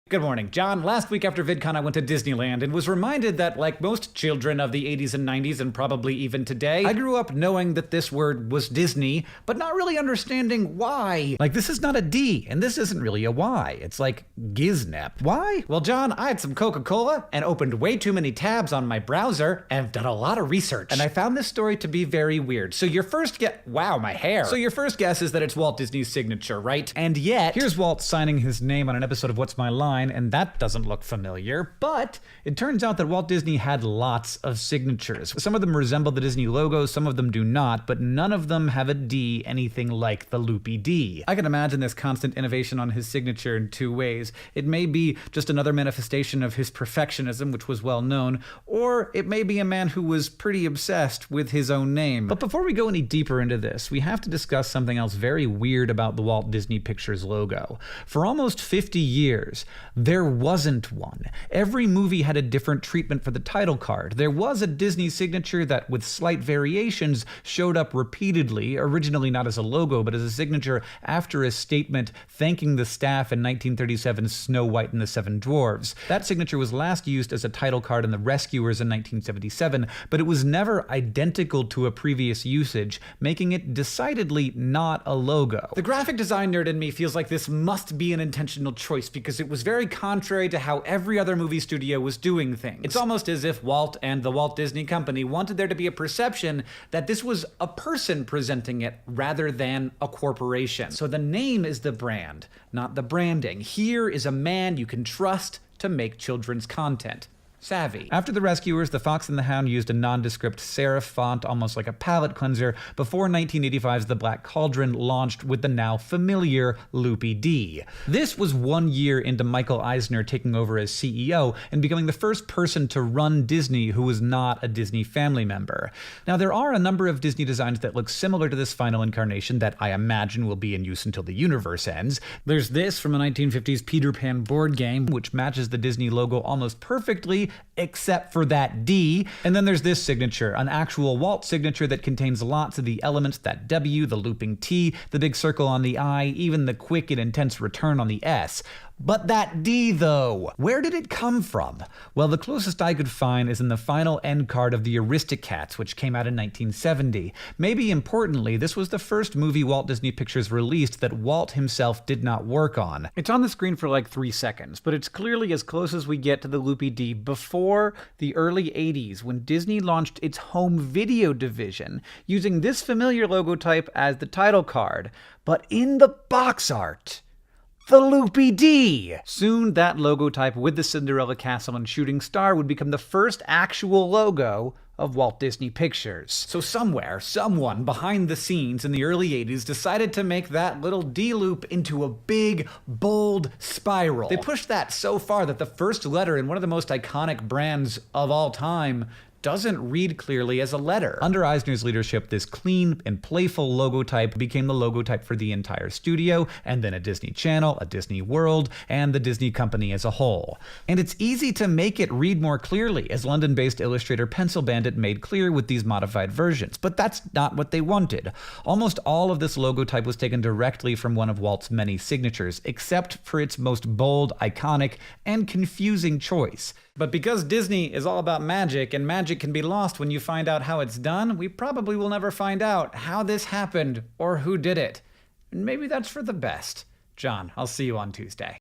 Good morning, John. Last week after VidCon, I went to Disneyland and was reminded that, like most children of the 80s and 90s, and probably even today, I grew up knowing that this word was Disney, but not really understanding why. Like, this is not a D, and this isn't really a Y. It's like Giznep. Why? Well, John, I had some Coca-Cola and opened way too many tabs on my browser and done a lot of research. And I found this story to be very weird. So your first guess, wow, my hair. So your first guess is that it's Walt Disney's signature, right? And yet, here's Walt signing his name on an episode of What's My Line, and that doesn't look familiar, but it turns out that Walt Disney had lots of signatures. Some of them resemble the Disney logo, some of them do not, but none of them have a D anything like the loopy D. I can imagine this constant innovation on his signature in two ways. It may be just another manifestation of his perfectionism, which was well known, or it may be a man who was pretty obsessed with his own name. But before we go any deeper into this, we have to discuss something else very weird about the Walt Disney Pictures logo. For almost 50 years, there wasn't one. Every movie had a different treatment for the title card. There was a Disney signature that, with slight variations, showed up repeatedly, originally not as a logo, but as a signature after a statement thanking the staff in 1937's Snow White and the Seven Dwarfs. That signature was last used as a title card in The Rescuers in 1977, but it was never identical to a previous usage, making it decidedly not a logo. The graphic design nerd in me feels like this must be an intentional choice because it was very contrary to how every other movie studio was doing things. It's almost as if Walt and the Walt Disney Company wanted there to be a perception that this was a person presenting it rather than a corporation. So the name is the brand, not the branding. Here is a man you can trust to make children's content. Savvy. After The Rescuers, The Fox and the Hound used a nondescript serif font, almost like a palette cleanser, before 1985's The Black Cauldron launched with the now familiar Loopy D. This was 1 year into Michael Eisner taking over as CEO and becoming the first person to run Disney who was not a Disney family member. Now, there are a number of Disney designs that look similar to this final incarnation that I imagine will be in use until the universe ends. There's this from a 1950s Peter Pan board game, which matches the Disney logo almost perfectly, except for that D. And then there's this signature, an actual Walt signature that contains lots of the elements, that W, the looping T, the big circle on the I, even the quick and intense return on the S. But that D, though, where did it come from? Well, the closest I could find is in the final end card of the Aristocats, which came out in 1970. Maybe importantly, this was the first movie Walt Disney Pictures released that Walt himself did not work on. It's on the screen for like 3 seconds, but it's clearly as close as we get to the loopy D before the early 80s, when Disney launched its home video division, using this familiar logotype as the title card, but in the box art, the Loopy D! Soon, that logotype with the Cinderella Castle and shooting star would become the first actual logo of Walt Disney Pictures. So somewhere, someone behind the scenes in the early 80s decided to make that little D loop into a big, bold spiral. They pushed that so far that the first letter in one of the most iconic brands of all time doesn't read clearly as a letter. Under Eisner's leadership, this clean and playful logotype became the logotype for the entire studio, and then a Disney Channel, a Disney World, and the Disney Company as a whole. And it's easy to make it read more clearly, as London-based illustrator Pencil Bandit made clear with these modified versions, but that's not what they wanted. Almost all of this logotype was taken directly from one of Walt's many signatures, except for its most bold, iconic, and confusing choice. But because Disney is all about magic, and magic can be lost when you find out how it's done, we probably will never find out how this happened or who did it. And maybe that's for the best. John, I'll see you on Tuesday.